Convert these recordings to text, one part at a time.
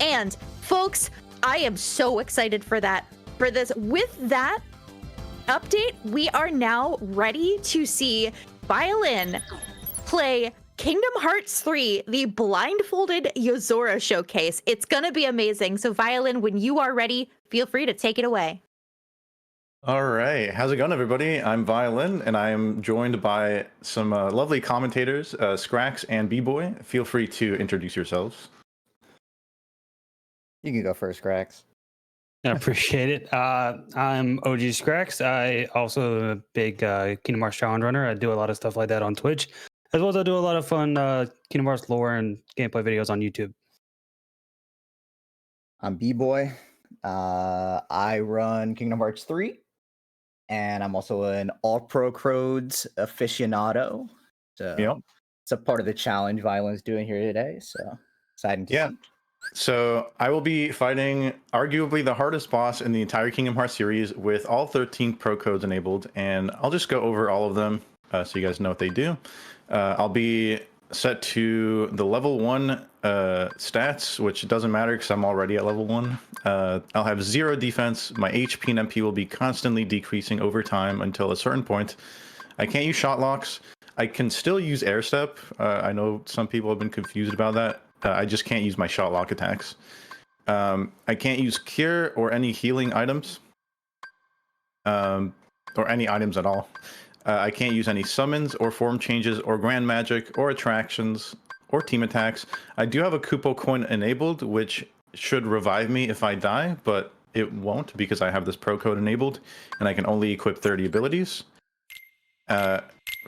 And folks, I am so excited for this. With that update, we are now ready to see Violin play Kingdom Hearts 3, the Blindfolded Yozora showcase. It's gonna be amazing. So Violin, when you are ready, feel free to take it away. All right, how's it going, everybody? I'm Violin, and I am joined by some lovely commentators, Scrax and B-Boy. Feel free to introduce yourselves. You can go first, Scrax. I appreciate it. I'm OG Scrax. I also am a big Kingdom Hearts challenge runner. I do a lot of stuff like that on Twitch, as well as I do a lot of fun Kingdom Hearts lore and gameplay videos on YouTube. I'm B-Boy. I run Kingdom Hearts 3, and I'm also an All-Pro Crodes aficionado. So Yep. it's a part of the challenge Violin's doing here today. So exciting to see. So I will be fighting arguably the hardest boss in the entire Kingdom Hearts series with all 13 pro codes enabled, and I'll just go over all of them so you guys know what they do. I'll be set to the level 1 stats, which doesn't matter because I'm already at level 1. I'll have 0 defense. My HP and MP will be constantly decreasing over time until a certain point. I can't use shot locks. I can still use air step. I know some people have been confused about that. I just can't use my shot lock attacks. I can't use cure or any healing items, or any items at all. I can't use any summons or form changes or grand magic or attractions or team attacks. I do have a Kupo coin enabled, which should revive me if I die, but it won't because I have this pro code enabled and I can only equip 30 abilities.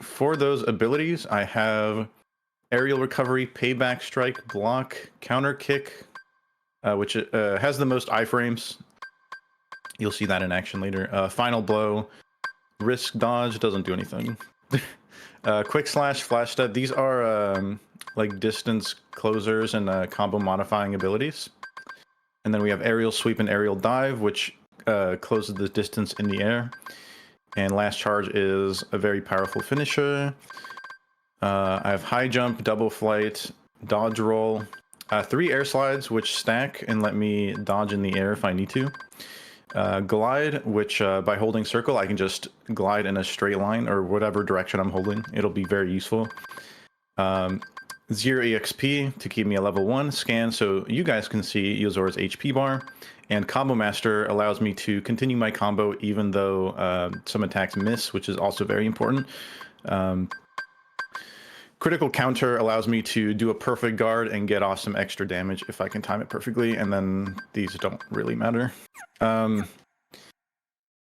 For those abilities, I have aerial recovery, payback strike, block, counter kick, which has the most iframes. You'll see that in action later. Final blow, risk dodge, doesn't do anything. Quick slash, flash step. These are like distance closers and combo modifying abilities. And then we have aerial sweep and aerial dive, which closes the distance in the air. And last charge is a very powerful finisher. I have high jump, double flight, dodge roll, 3 air slides, which stack and let me dodge in the air if I need to. Glide, which by holding circle, I can just glide in a straight line or whatever direction I'm holding. It'll be very useful. 0 EXP to keep me at level 1. Scan so you guys can see Yozora's HP bar. And Combo Master allows me to continue my combo even though some attacks miss, which is also very important. Critical counter allows me to do a perfect guard and get off some extra damage if I can time it perfectly, and then these don't really matter. And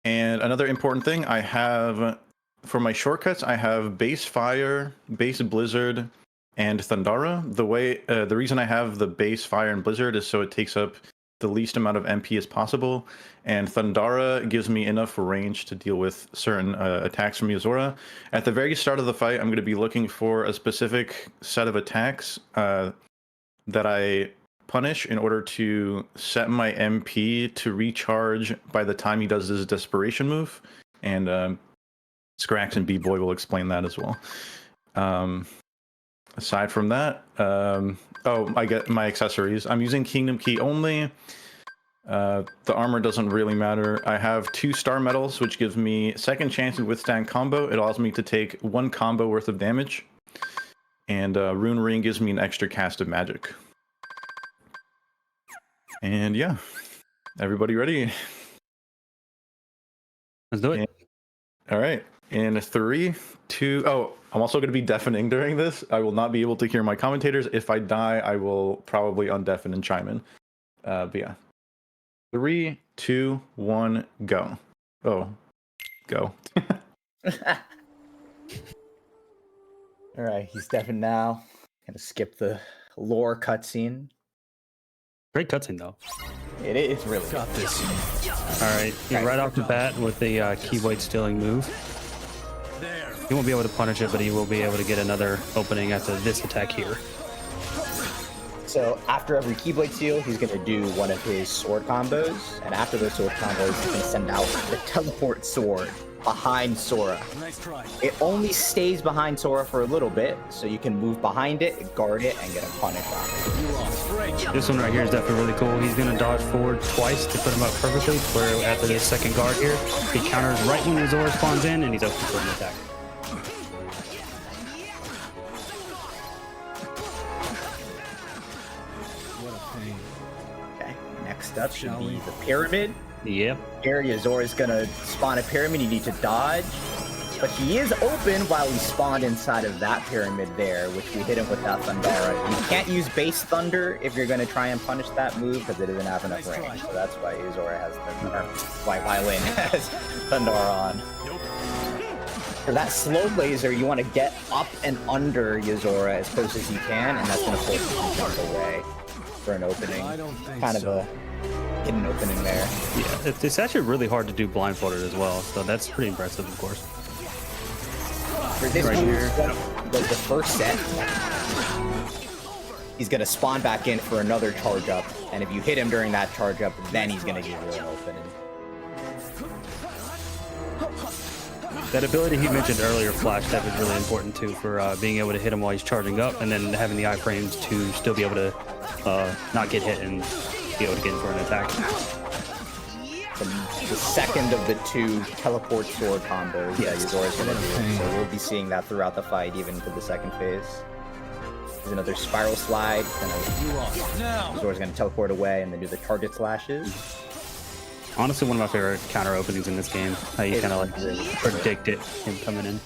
another important thing, I have, for my shortcuts, I have base fire, base blizzard, and Thundara. The reason I have the base fire and blizzard is so it takes up the least amount of MP as possible, and Thundara gives me enough range to deal with certain attacks from Yozora. At the very start of the fight, I'm going to be looking for a specific set of attacks that I punish in order to set my MP to recharge by the time he does his desperation move, and Scrax and B-Boy will explain that as well. Aside from that, I get my accessories. I'm using Kingdom Key only. The armor doesn't really matter. I have 2 star medals, which gives me second chance to withstand combo. It allows me to take 1 combo worth of damage. And Rune Ring gives me an extra cast of magic. And yeah, everybody ready? Let's do it. All right. In 3, 2... Oh, I'm also going to be deafening during this. I will not be able to hear my commentators. If I die, I will probably undeafen and chime in. But yeah. 3, 2, 1, go. Oh, go. All right, he's deafened now. Gonna skip the lore cutscene. Great cutscene, though. It is really Got this. All right, right off the bat with the Keyblade stealing move. There. He won't be able to punish it, but he will be able to get another opening after this attack here. So after every Keyblade steal, he's going to do one of his sword combos, and after those sword combos, he's going to send out the teleport sword behind Sora. Nice try. It only stays behind Sora for a little bit, so you can move behind it, guard it, and get a punish on it. You lost. Great. This one right here is definitely really cool. He's going to dodge forward twice to put him up perfectly, where after this second guard here, he counters right when Yozora spawns in, and he's open for an attack. What a pain. Okay, next up should Shall be we? the pyramid. Yep. Here, Yozora is going to spawn a pyramid. You need to dodge. But he is open while he spawned inside of that pyramid there, which we hit him with that Thundara. You can't use base Thunder if you're going to try and punish that move because it doesn't have enough range. So that's why Yozora has Thundara. Why Violin has Thundara on. For that slow laser, you want to get up and under Yozora as close as you can, and that's going to force him to jump away for an opening. I don't think Kind of so. a hidden opening there. Yeah, it's actually really hard to do blindfolded as well, so that's pretty impressive, of course. For this Right move, here. was the first set. He's gonna spawn back in for another charge up, and if you hit him during that charge up, then he's gonna give you an opening. That ability he mentioned earlier, Flash Step, is really important too for being able to hit him while he's charging up, and then having the iframes to still be able to not get hit and be able to get in for an attack. The second of the two teleport sword combos that Yes. Yozora's gonna What a do, pain. so we'll be seeing that throughout the fight, even to the second phase. There's another spiral slide, You lost. Now. Yozora's gonna teleport away and then do the target slashes. Honestly, one of my favorite counter openings in this game. How you It's kind of like really predict it, him coming in.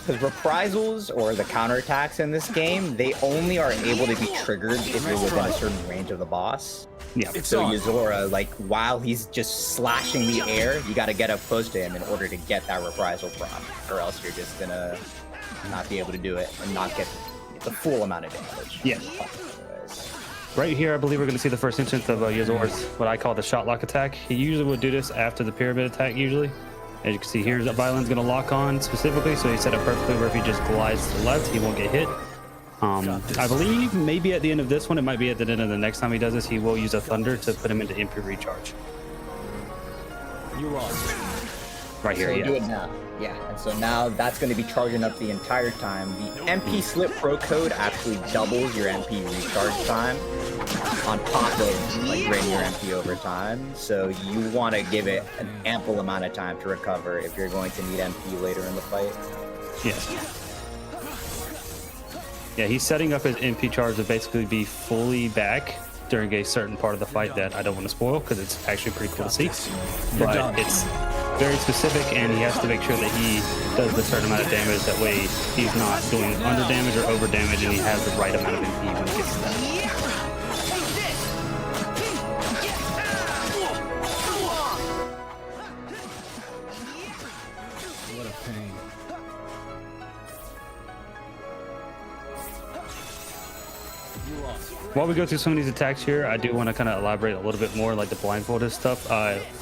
Because reprisals or the counterattacks in this game, they only are able to be triggered if you're within a certain range of the boss. Yeah. It's So on. Yozora, like, while he's just slashing the air, you gotta get up close to him in order to get that reprisal prompt, or else you're just gonna not be able to do it and not get the full amount of damage. Yeah. Right here, I believe we're going to see the first instance of Yozora's, what I call the shot lock attack. He usually would do this after the pyramid attack, usually. As you can see here, that Violin's going to lock on specifically, so he's set up perfectly where if he just glides to the left, he won't get hit. I believe maybe at the end of this one, it might be at the end of the next time he does this, he will use a Thunder to put him into MP recharge. You lost. Right here, So yeah. do it now. Yeah, and so now that's going to be charging up the entire time. The MP Slip Pro code actually doubles your MP recharge time on top of like draining your MP over time. So you want to give it an ample amount of time to recover if you're going to need MP later in the fight. Yes. Yeah, he's setting up his MP charge to basically be fully back during a certain part of the fight that I don't want to spoil because it's actually pretty cool to see. You're But done. it's very specific and he has to make sure that he does the certain amount of damage. That way he's not doing under damage or over damage and he has the right amount of MP when he gets to that. What a pain. You lost. While we go through some of these attacks here, I do want to kind of elaborate a little bit more like the blindfolded stuff.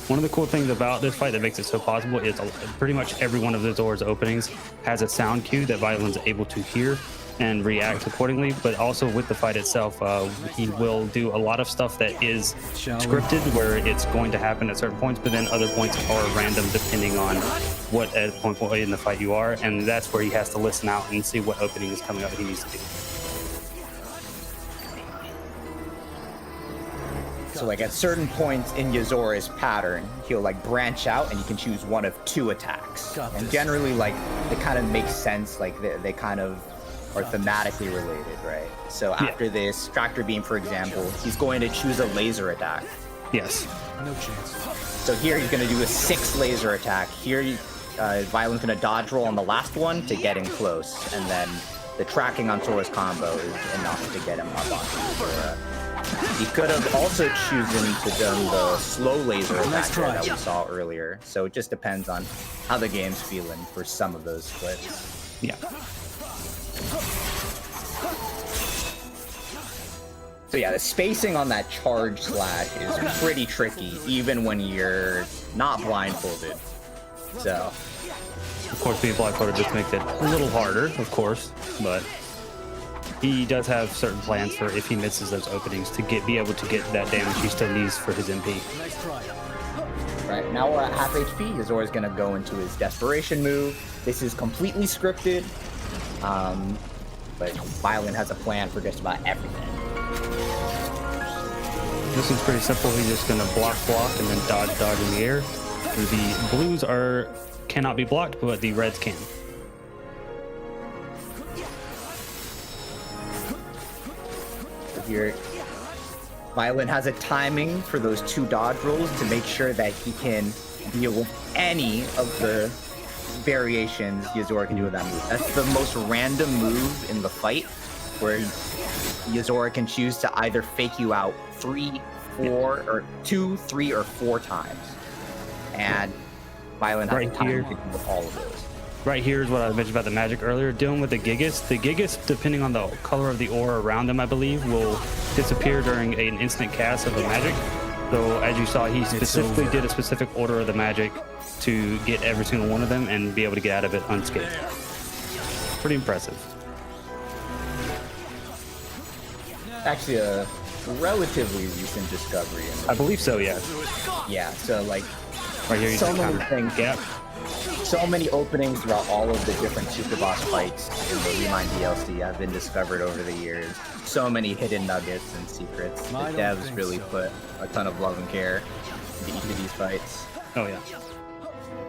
One of the cool things about this fight that makes it so possible is pretty much every one of the doors openings has a sound cue that Violin's able to hear and react accordingly. But also with the fight itself, he will do a lot of stuff that is Shall we? scripted where it's going to happen at certain points, but then other points are random depending on what at point in the fight you are. And that's where he has to listen out and see what opening is coming up he needs to do. So like at certain points in Yozora's pattern, he'll like branch out and you can choose one of two attacks. Got And this. generally like it kind of makes sense, like they kind of are thematically related, right? So after this Tractor Beam, for example, he's going to choose a laser attack. Yes. No chance. So here he's going to do a 6 laser attack. Here Violin's going to dodge roll on the last one to get in close, and then the tracking on Sora's combo is enough to get him up on Sora. He could have also chosen to done the slow laser attack Nice there try. that we saw earlier. So it just depends on how the game's feeling for some of those splits. Yeah. So yeah, the spacing on that charge slash is pretty tricky, even when you're not blindfolded. So Of course, being blindfolded just makes it a little harder, of course, but he does have certain plans for if he misses those openings to be able to get that damage he still needs for his MP. Nice try. Right, now we're at half HP. Yozora's gonna go into his desperation move. This is completely scripted. But Violin has a plan for just about everything. This is pretty simple. He's just gonna block, and then dodge in the air. The blues cannot be blocked, but the reds can. Here, Violin has a timing for those 2 dodge rolls to make sure that he can deal with any of the variations Yozora can do with that move. That's the most random move in the fight, where Yozora can choose to either fake you out 3, 4, or 2, 3, or 4 times. And Violin has Right time here. to deal with all of those. Right here is what I mentioned about the magic earlier. Dealing with the Gigas. The Gigas, depending on the color of the aura around them, I believe, will disappear during an instant cast of the magic. So as you saw, he specifically did a specific order of the magic to get every single one of them and be able to get out of it unscathed. Pretty impressive. Actually, a relatively recent discovery. I believe so, yeah. Yeah, so like, Right here, you so can many counter things. gap. So many openings throughout all of the different super boss fights in the Remind DLC have been discovered over the years. So many hidden nuggets and secrets. The I don't devs think really so. put a ton of love and care into each of these fights. Oh yeah.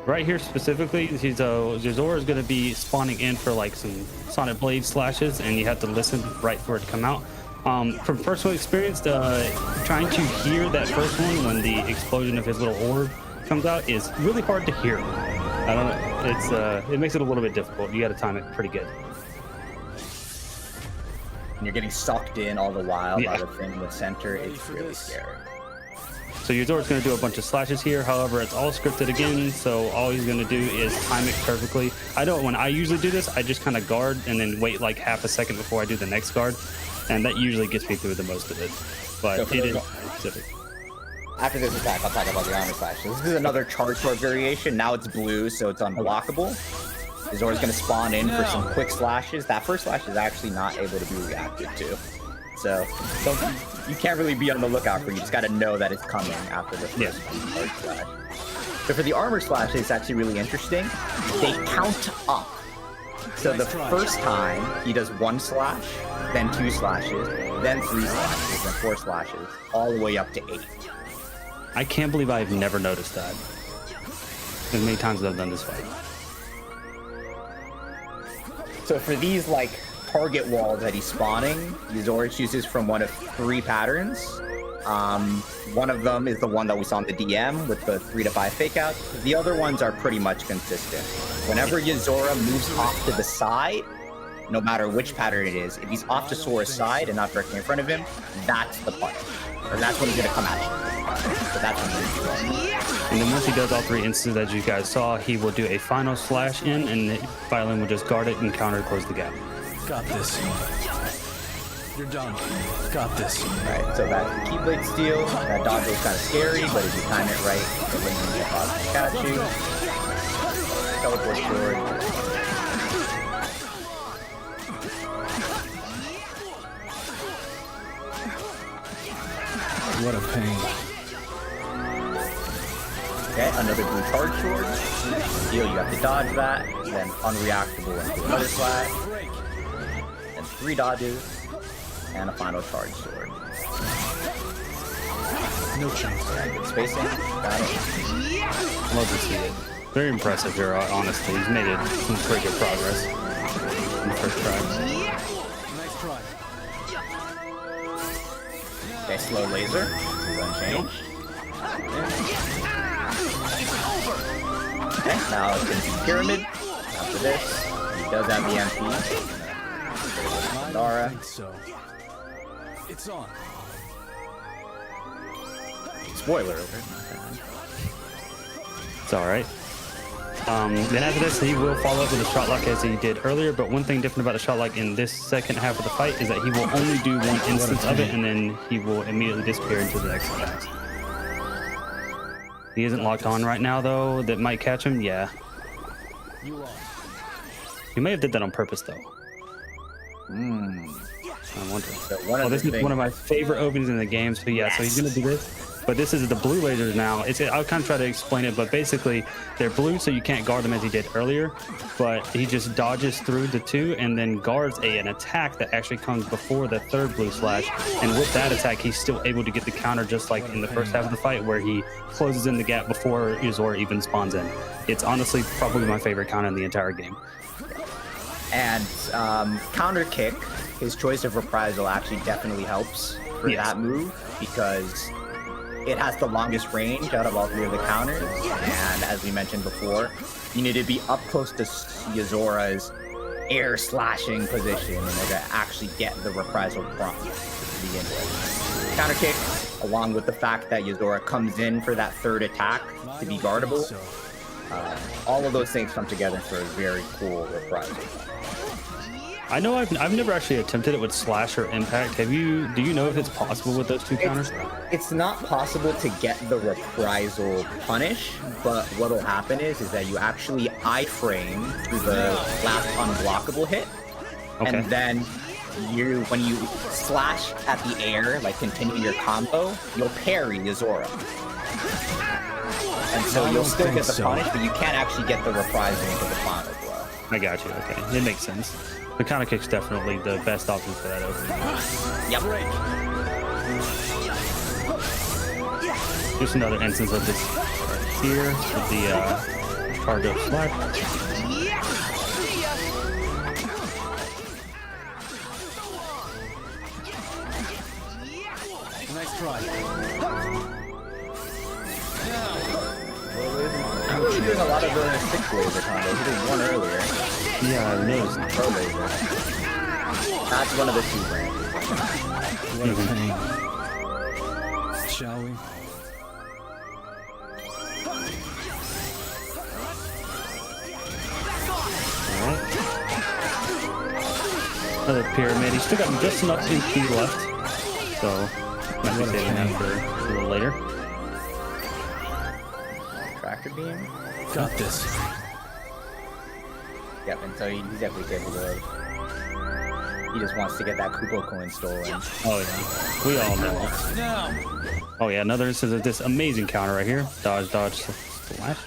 Right here specifically, Yozora is going to be spawning in for like some Sonic Blade slashes, and you have to listen right for it to come out. From personal experience, trying to hear that first one when the explosion of his little orb comes out is really hard to hear. I don't know. It makes it a little bit difficult. You got to time it pretty good. And you're getting sucked in all the while Yeah. by the thing in the center. It's really scary. So Yozora's going to do a bunch of slashes here. However, it's all scripted again, so all he's going to do is time it perfectly. When I usually do this, I just kind of guard and then wait like half a second before I do the next guard, and that usually gets me through the most of it. But So for it the- is specific. After this attack, I'll talk about the armor slash. So this is another charge sword variation. Now it's blue, so it's unblockable. Yozora's going to spawn in for some quick slashes. That first slash is actually not able to be reacted to. So you can't really be on the lookout for it. You just got to know that it's coming after the first charge slash. So for the armor slash, it's actually really interesting. They count up. So the first time, he does 1 slash, then 2 slashes, then 3 slashes, then 4 slashes, all the way up to 8. I can't believe I've never noticed that. As many times as I've done this fight. So for these like target walls that he's spawning, Yozora chooses from one of 3 patterns. One of them is the one that we saw in the DM with the 3 to 5 fake outs. The other ones are pretty much consistent. Whenever Yozora moves off to the side, no matter which pattern it is, if he's off to Sora's side and not directly in front of him, that's the punish. Or that's when he's gonna come at you. So that's when he's going. And then once he does all 3 instances, as you guys saw, he will do a final slash in, and the Violin will just guard it and counter close the gap. Got this. You're done. Got this. Right, so that's the Keyblade Steel. That dodge is kind of scary, but if you time it right, the ring will get off to catch you. Teleport sword. What a pain. Okay, another blue charge sword. Deal, you have to dodge that, then unreactable into another slash, and 3 dodges, and a final charge sword. No chance. Good spacing. Got it. Love to see it. Very impressive here, honestly. He's made some pretty good progress in the first try. Nice try. Okay, slow laser. This is unchanged. Okay, now it's going to be Pyramid. After this, he does have the MP. I Dara. don't think so. It's on. Spoiler alert. It's all right. Then after this, he will follow up with a shot lock as he did earlier. But one thing different about a shot lock in this second half of the fight is that he will only do 1 instance of it, and then he will immediately disappear into the next attacks. He isn't locked on right now, though. That might catch him. Yeah. You lost. He may have did that on purpose, though. Hmm. I wonder. So one Oh, of this the is things, one of my favorite openings in the game. So yeah, so he's gonna do this. But this is the blue lasers now. I'll kind of try to explain it, but basically they're blue, so you can't guard them as he did earlier. But he just dodges through the two and then guards an attack that actually comes before the third blue slash. And with that attack, he's still able to get the counter just like in the first half of the fight, where he closes in the gap before Yozora even spawns in. It's honestly probably my favorite counter in the entire game. And counter kick, his choice of reprisal actually definitely helps for that move, because it has the longest range out of all three of the counters, and as we mentioned before, you need to be up close to Yozora's air slashing position in order to actually get the reprisal prompt to begin with. Counter kick, along with the fact that Yozora comes in for that third attack to be guardable, all of those things come together for a very cool reprisal. I know I've never actually attempted it with slash or impact. Do you know if it's possible with those two counters? It's not possible to get the reprisal punish, but what'll happen is that you actually iframe through the last unblockable hit, and then when you slash at the air, like continue your combo, you'll parry Yozora. And so you'll still get the punish, but you can't actually get the reprisal into the final blow. I got you. Okay, it makes sense. The counter kick's definitely the best option for that opening. Yep. Just another instance of this right here with the charge up slash. Nice try. I'm really doing a lot of the 6 laser combos. He did one earlier. Yeah, I noticed. Pro laser. That's one of the 2 branches. What a pain. Shall we? Alright. Another pyramid. He's still got just enough MP left, so might be saving that for a little later. Tractor beam. Got this. Yep, and so he's definitely capable of. He just wants to get that Kupo coin stolen. Oh yeah, we all know. Now. Oh yeah, another instance of this amazing counter right here. Dodge, dodge, slash.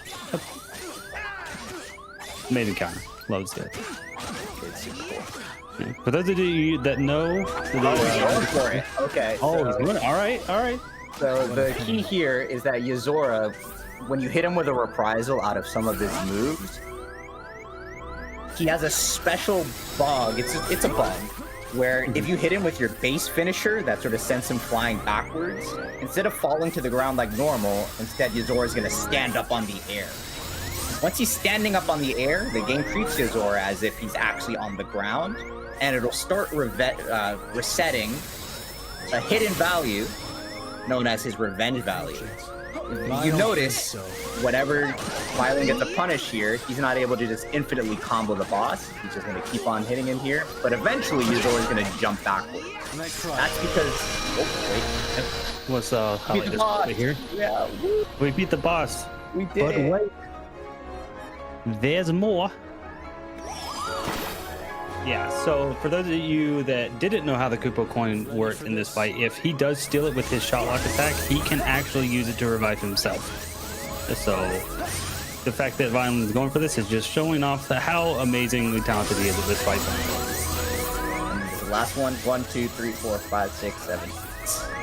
Amazing counter. Loves it. It's super cool. Yeah. For those of you that know, He's going for it. Okay. oh, so, he's doing it. All right, all right. So the key here is that Yozora, when you hit him with a reprisal out of some of his moves, he has a special bug. It's a bug where if you hit him with your base finisher that sort of sends him flying backwards, instead of falling to the ground like normal, instead Yozora is going to stand up on the air. Once he's standing up on the air, the game treats Yozora as if he's actually on the ground, and it'll start resetting a hidden value known as his revenge value. You notice, whenever Violin gets a punish here, he's not able to just infinitely combo the boss. He's just going to keep on hitting him here, but eventually Yozora is going to jump backwards. Nice try. That's because... Oh, wait. What's highlight this boss. right here? Yeah, woo, We beat the boss. we But did it. wait, there's more. Yeah, so for those of you that didn't know how the Kupo coin worked in this fight, if he does steal it with his shot lock attack, he can actually use it to revive himself. So the fact that Violin is going for this is just showing off how amazingly talented he is at this fight. And the last one, 1, 2, 3, 4, 5, 6, 7.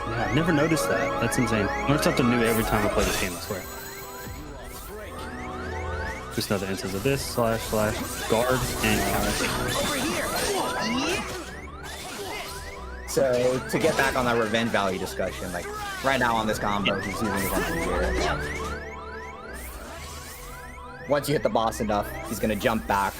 Yeah, I've never noticed that. That's insane. Learn something new every time I play this game, I swear. Just another instance of this, slash, guard, and counter. So to get back on that revenge value discussion, like right now on this combo, he's using his MP here. Once you hit the boss enough, he's gonna jump back.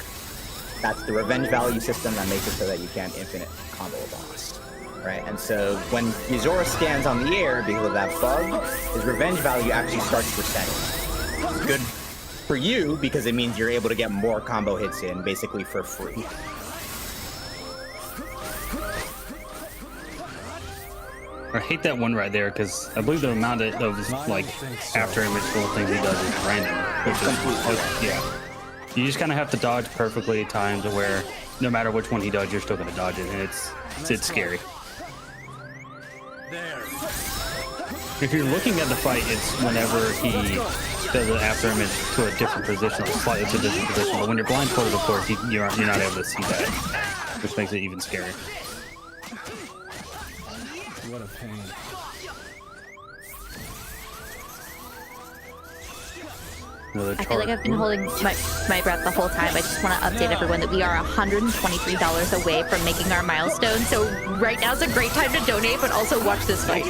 That's the revenge value system that makes it so that you can't infinite combo a boss, right? And so when Yozora stands on the air because of that bug, his revenge value actually starts resetting. It's good for you because it means you're able to get more combo hits in basically for free. I hate that one right there because I believe the amount of like after image full things he does is random. Yeah. You just kind of have to dodge perfectly at times where no matter which one he does, you're still going to dodge it, and it's scary. There. If you're looking at the fight, it's whenever he does an after image to a different position, or slightly to a different position. But when you're blindfolded, of course, you're not able to see that, which makes it even scarier. What a pain. I feel like I've been holding my breath the whole time. I just want to update everyone that we are $123 away from making our milestone. So right now is a great time to donate, but also watch this fight.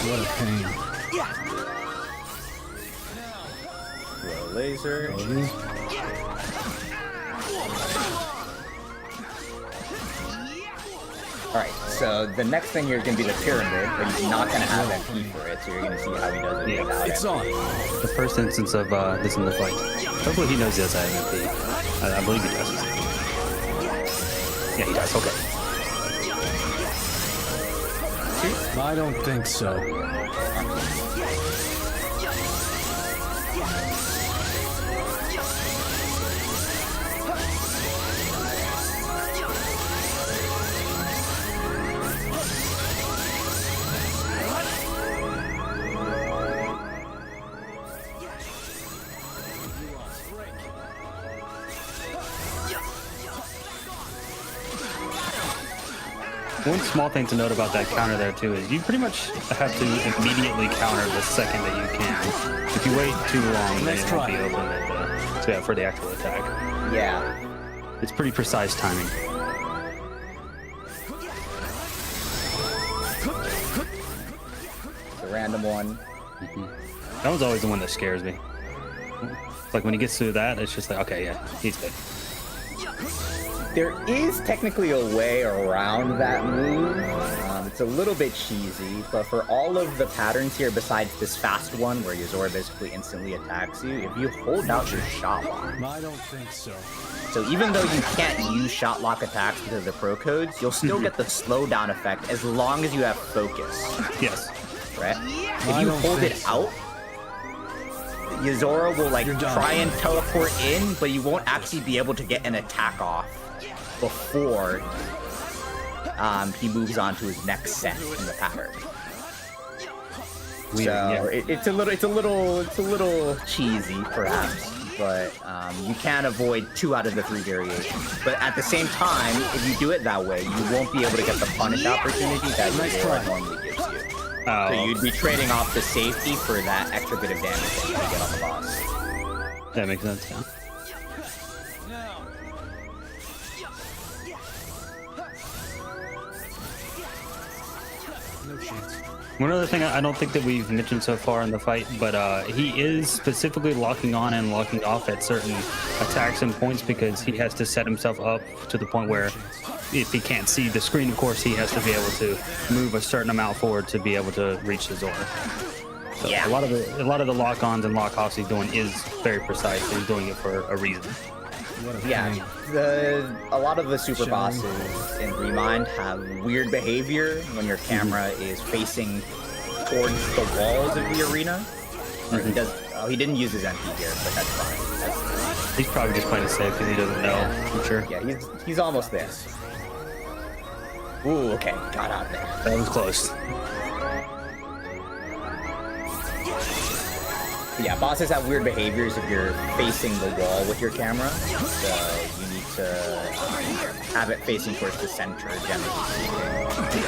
What a pain. Laser. Alright, so the next thing here is going to be the pyramid, but he's not going to have MP for it, so you're going to see how he does it without It's MP. on. The first instance of this in the fight. Hopefully he knows he does have MP. I believe he does. Yeah, he does. Okay. I don't think so. One small thing to note about that counter there too is you pretty much have to immediately counter the second that you can. If you wait too long, then it won't be open for the actual attack. Yeah. It's pretty precise timing. The random one. That one's always the one that scares me. It's like when he gets through that, it's just like, okay, yeah, he's good. There is technically a way around that move. It's a little bit cheesy, but for all of the patterns here, besides this fast one where Yozora basically instantly attacks you, if you hold out your shot lock. I don't think so. So even though you can't use shot lock attacks because of the pro codes, you'll still get the slowdown effect as long as you have focus, Yes. right? If you hold it out, Yozora will like try and teleport in, but you won't actually be able to get an attack off before he moves on to his next set in the pattern. So it's a little cheesy perhaps, but you can avoid 2 out of the 3 variations. But at the same time, if you do it that way, you won't be able to get the punish opportunity that Yozora normally gives you. Oh. So you'd be trading off the safety for that extra bit of damage that you can get on the boss. That makes sense, yeah. No chance. One other thing I don't think that we've mentioned so far in the fight, but he is specifically locking on and locking off at certain attacks and points because he has to set himself up to the point where if he can't see the screen, of course, he has to be able to move a certain amount forward to be able to reach the Zora. So Yeah. a lot of the lock-ons and lock-offs he's doing is very precise. So he's doing it for a reason. What a Yeah, pain. a lot of the super bosses in Remind have weird behavior when your camera is facing towards the walls of the arena. Or he does. Oh, he didn't use his MP here, but that's fine. He's probably just playing it safe because he doesn't know. I'm sure. Yeah, he's almost there. Ooh, okay, got out of there. That was close. Yeah, bosses have weird behaviors if you're facing the wall with your camera. So you need to have it facing towards the center, generally speaking.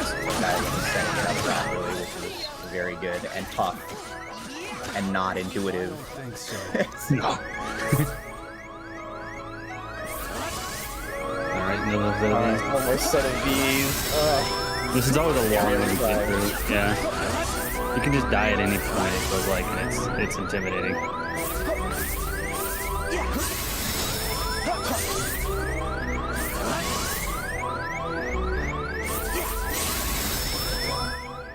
So that is setting it up properly, which is very good and tough and not intuitive. I think so. No. All right, no love those. One more set of these. This is always a long one to get through. Yeah. You can just die at any point, it feels like, and it's intimidating.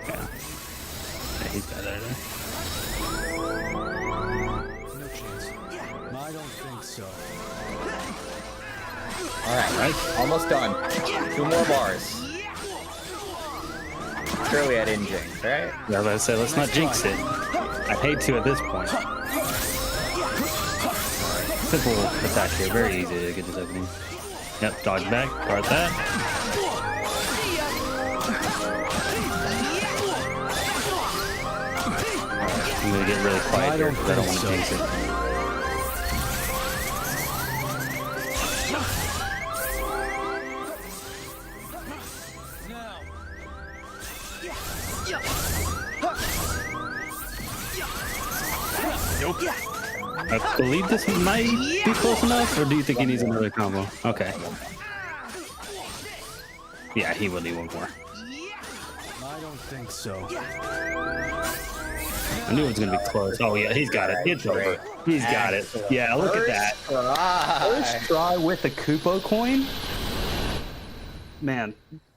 Yeah, he's got that. No chance. I don't think so. Alright, almost done. 2 more bars. Surely I didn't jinx, right? Yeah, I was about to say, let's not jinx it. I'd hate to at this point. So simple attack here. Very easy to get this opening. Yep, dodge back, guard that. I'm gonna get really quiet here because I don't want to jinx it. I believe this might be close enough, or do you think he needs another combo? Okay. Yeah, he will need one more. I don't think so. I knew it was gonna be close. Oh yeah, he's got it. It's over. He's got it. Yeah, look at that. First Try with the Kupo coin. Man,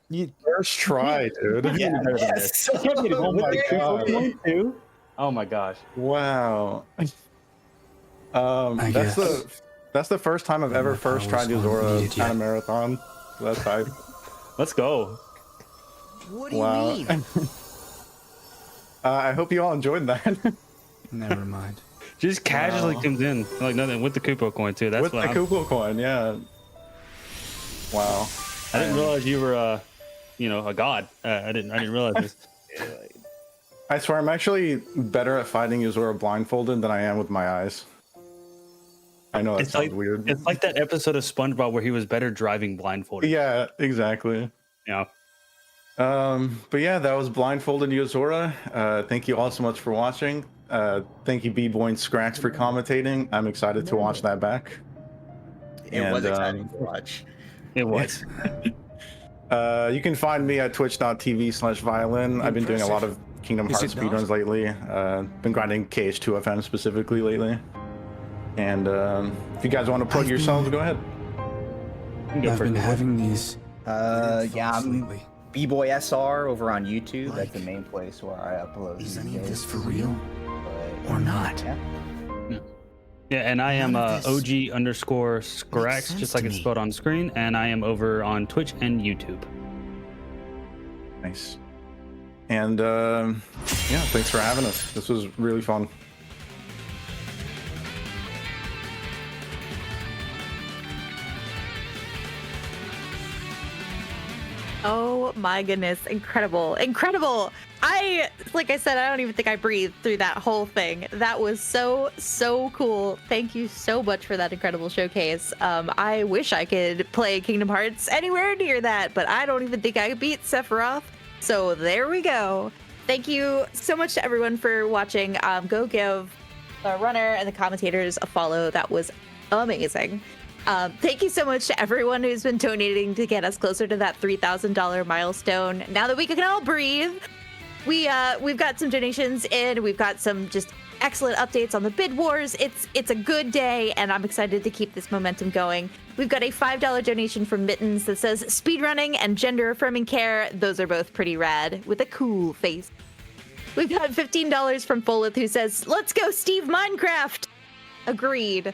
you First try, dude. can't do better than this. You can't get home with the Kupo coin too. Oh my gosh. Wow. I guess. That's the first time I've ever My first tried powers weren't Yozora needed on a yet. marathon. That's hype. Let's go. What do you Wow. mean? I hope you all enjoyed that. Never mind. Just casually Wow. comes in like nothing with the Kupo coin too. That's With the what I'm, Kupo coin, yeah. Wow. I didn't realize you were a god. I didn't realize this. I swear I'm actually better at fighting Yozora blindfolded than I am with my eyes. I know that It's sounds like weird. It's like that episode of SpongeBob where he was better driving blindfolded. Yeah, exactly. Yeah. But yeah, that was Blindfolded Yozora. Thank you all so much for watching. Thank you B-Boy and Scrax for commentating. I'm excited to watch that back. It was And, exciting to watch. It was. You can find me at twitch.tv/violin. I've been doing a lot of Kingdom Is Hearts it not? speedruns lately. Been grinding KH2FM specifically lately. And if you guys want to plug I've yourselves, been- go ahead. You can go I've first, been B-Boy. having these Yeah, thoughts I'm lately. B-Boy SR over on YouTube. That's Like, the main place where I upload. Is these any of days. this for real But, or not? yeah. Yeah, and I am None of this OG_Scrax, sense just like to it's me. spelled on screen, and I am over on Twitch and YouTube. Nice. And yeah, thanks for having us. This was really fun. Oh my goodness, incredible, incredible. Like I said, I don't even think I breathed through that whole thing. That was so cool. Thank you so much for that incredible showcase. I wish I could play Kingdom Hearts anywhere near that, but I don't even think I could beat Sephiroth. So there we go. Thank you so much to everyone for watching. Go give the runner and the commentators a follow. That was amazing. Thank you so much to everyone who's been donating to get us closer to that $3,000 milestone. Now that we can all breathe, we've got some donations in. We've got some just excellent updates on the bid wars. It's a good day, and I'm excited to keep this momentum going. We've got a $5 donation from Mittens that says speedrunning and gender affirming care. Those are both pretty rad with a cool face. We've got $15 from Folith who says, "Let's go, Steve Minecraft." Agreed.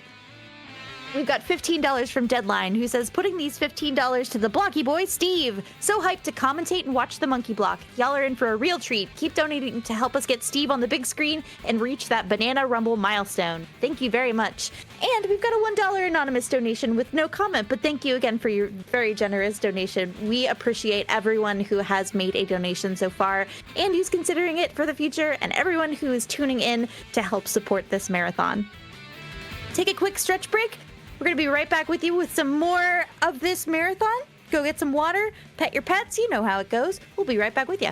We've got $15 from Deadline, who says, "Putting these $15 to the blocky boy, Steve. So hyped to commentate and watch the monkey block. Y'all are in for a real treat. Keep donating to help us get Steve on the big screen and reach that Banana Rumble milestone. Thank you very much." And we've got a $1 anonymous donation with no comment, but thank you again for your very generous donation. We appreciate everyone who has made a donation so far and who's considering it for the future, and everyone who is tuning in to help support this marathon. Take a quick stretch break. We're going to be right back with you with some more of this marathon. Go get some water, pet your pets. You know how it goes. We'll be right back with you.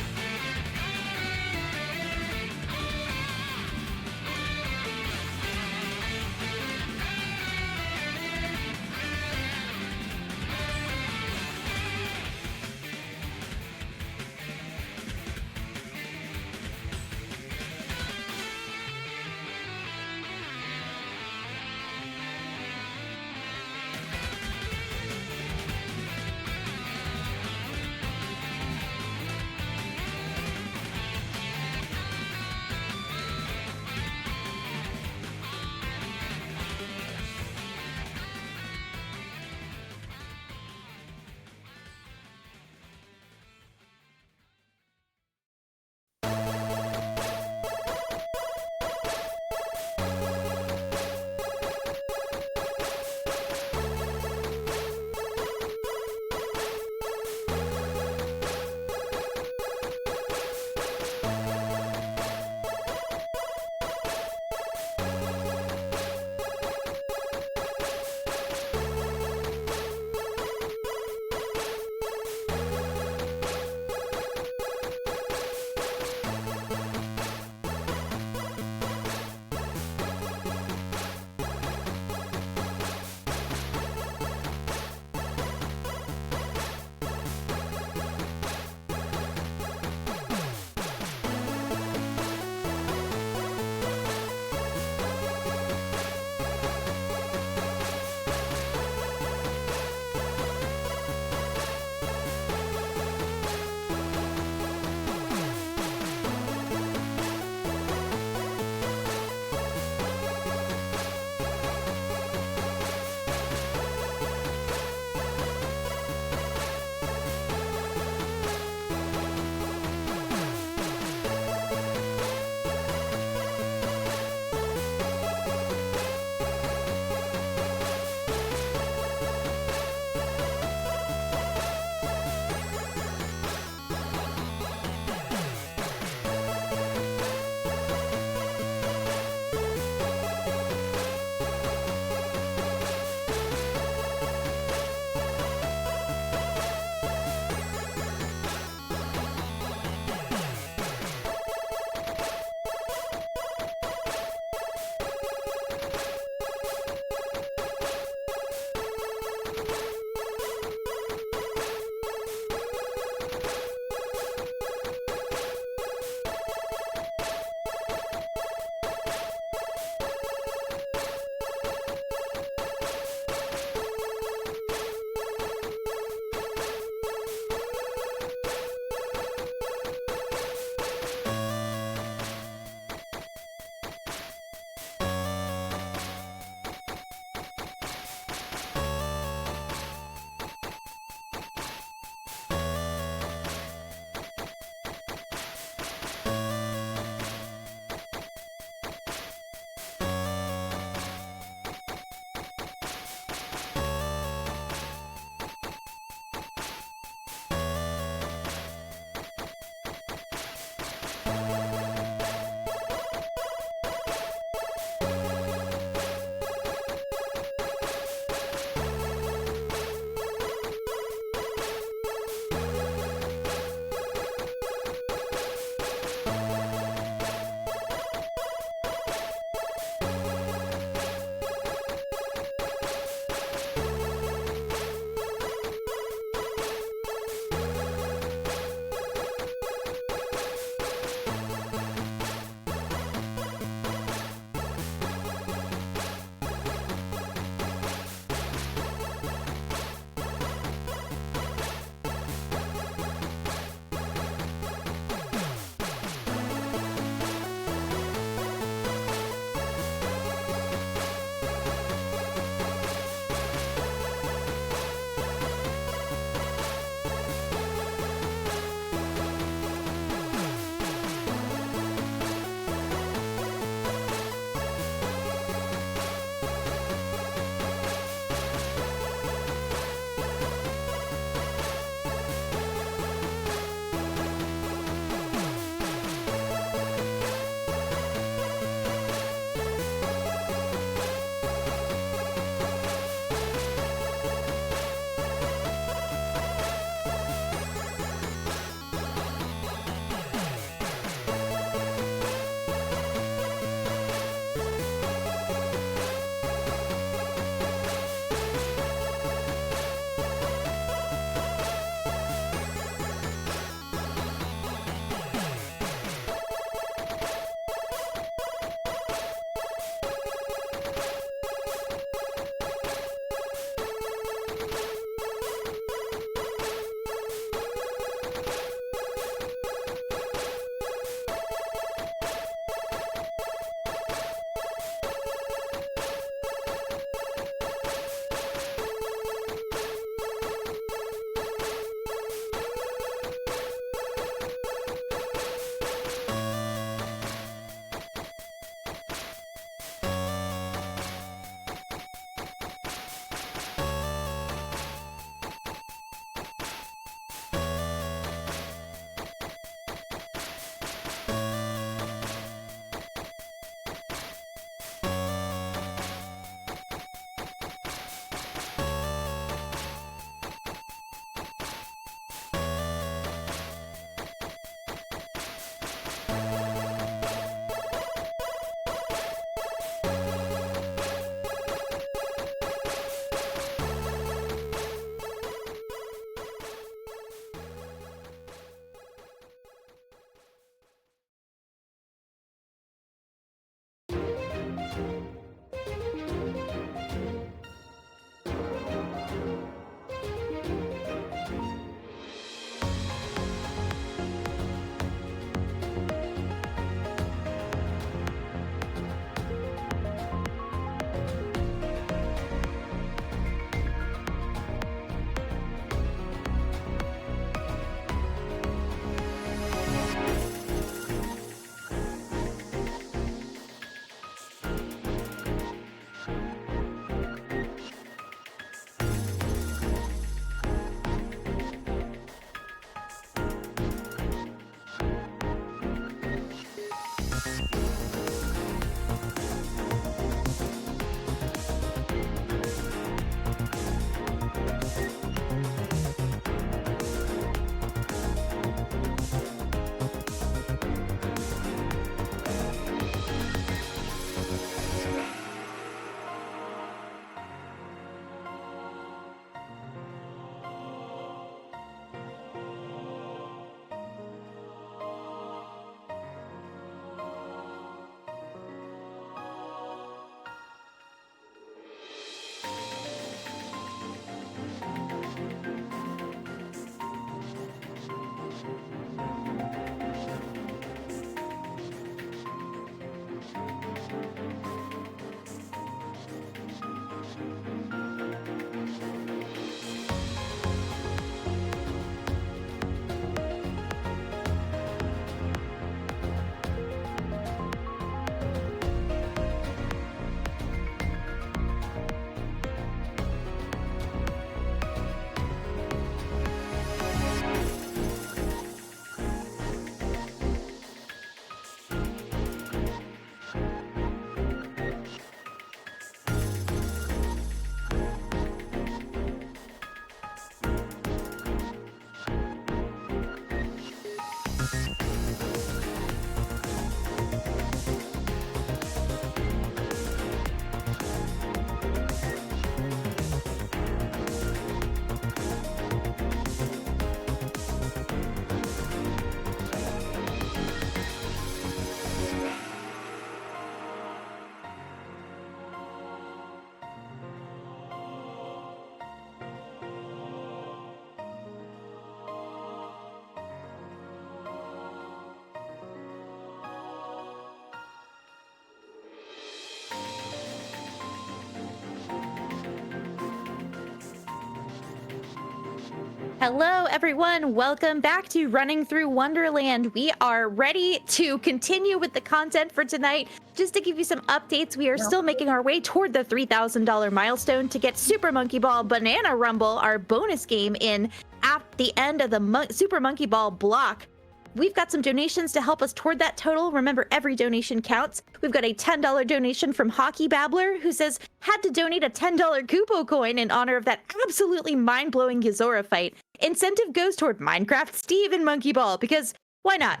Hello, everyone. Welcome back to Running Through Wonderland. We are ready to continue with the content for tonight. Just to give you some updates, we are still making our way toward the $3,000 milestone to get Super Monkey Ball Banana Rumble, our bonus game, in at the end of the Super Monkey Ball block. We've got some donations to help us toward that total. Remember, every donation counts. We've got a $10 donation from Hockey Babbler, who says, had to donate a $10 Kupo coin in honor of that absolutely mind-blowing Yozora fight. Incentive goes toward Minecraft Steve and Monkey Ball, because why not?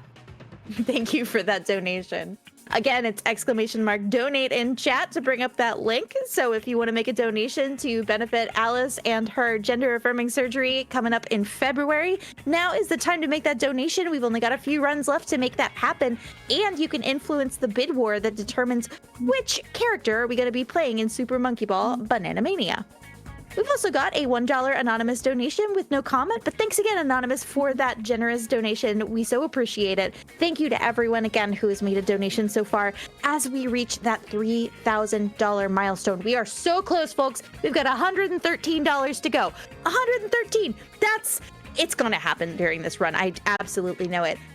Thank you for that donation. Again, it's !donate in chat to bring up that link. So if you want to make a donation to benefit Alice and her gender-affirming surgery coming up in February, now is the time to make that donation. We've only got a few runs left to make that happen. And you can influence the bid war that determines which character are we going to be playing in Super Monkey Ball Banana Mania. We've also got a $1 anonymous donation with no comment, but thanks again, Anonymous, for that generous donation. We so appreciate it. Thank you to everyone again who has made a donation so far as we reach that $3,000 milestone. We are so close, folks. We've got $113 to go. 113. It's going to happen during this run. I absolutely know it.